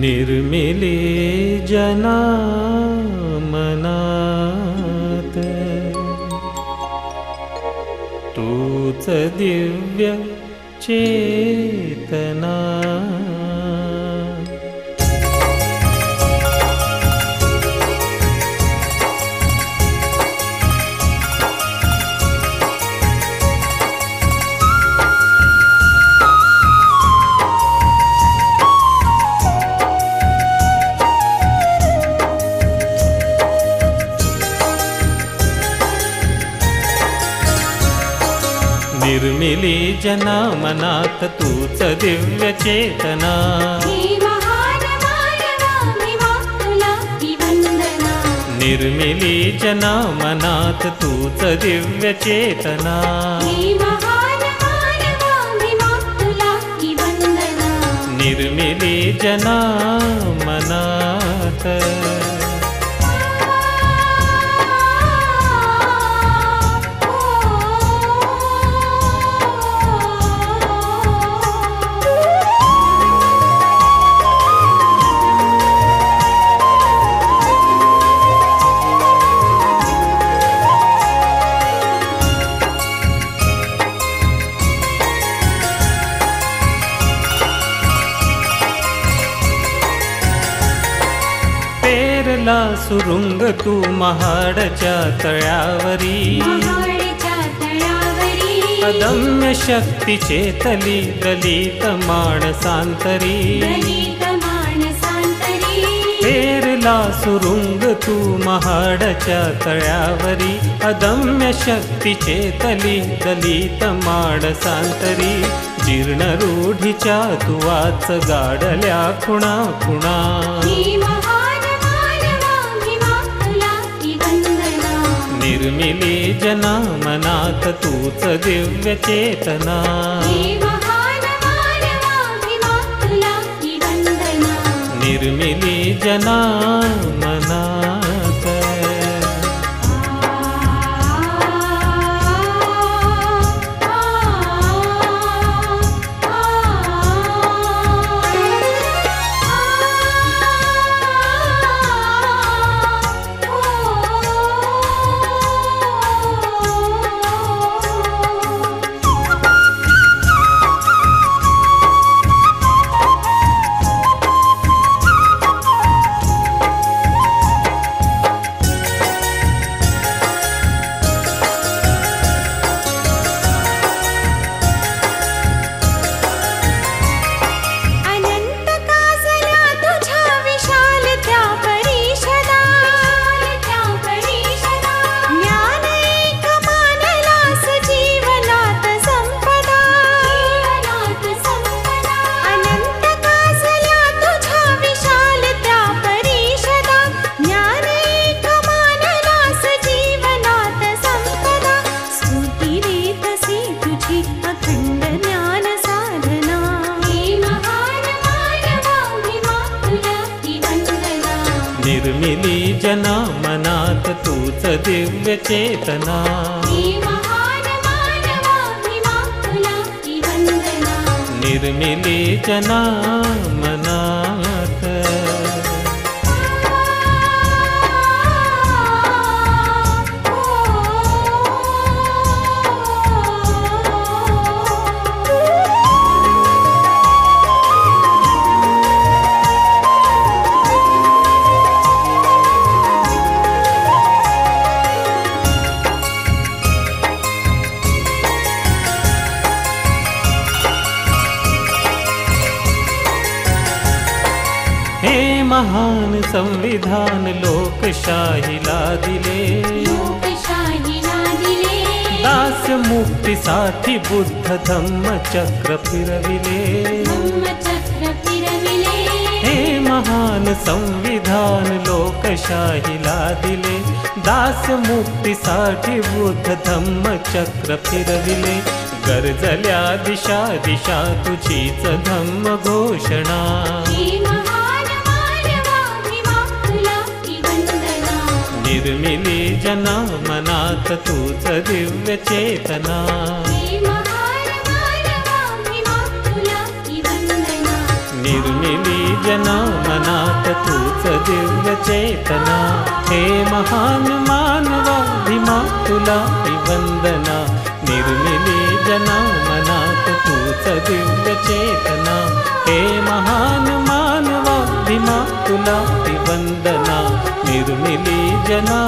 निर्मिली जना मनात तूच दिव्य चेतना। निर्मिली जना मनात तूच दिव्य चेतना। निर्मिली जना मनात तूच दिव्य चेतना। निर्मिली जना मनात पेरला सुरुंग तू महाडच्या तळ्यावरी। अदम्य शक्तीचे तली दलित माणसांतरी। पेरला सुरुंग तू महाडच्या तळ्यावरी। अदम्य शक्तीचे तली दलित माणसांतरी। जीर्ण रूढीच्या तू वाच गाडल्या खुणा खुणा। निर्मिली जना मनात तूच दिव्य चेतना। निर्मिली जना मनात निर्मिली जना मनात तूच दिव्य चेतना। निर्मिली जना मनात हे महान संविधान लोकशाहीला दिले। दास्य मुक्तीसाठी बुद्ध धम्म चक्र फिरविले। हे महान संविधान लोकशाहीला दिले। दास्य मुक्तीसाठी बुद्ध धम्म चक्र फिरविले। गरजल्या दिशा दिशा तुझीच धम्म घोषणा। निर्मिली जना मनात तूच दिव्य चेतना। निर्मिली जना मनात तूच दिव्य चेतना, हे महान मानवा भीमा तुला वंदना, निर्मिली जना मनात तूच दिव्य चेतना, हे महान मानवा भीमा तुला वंदना, निर्मिली जना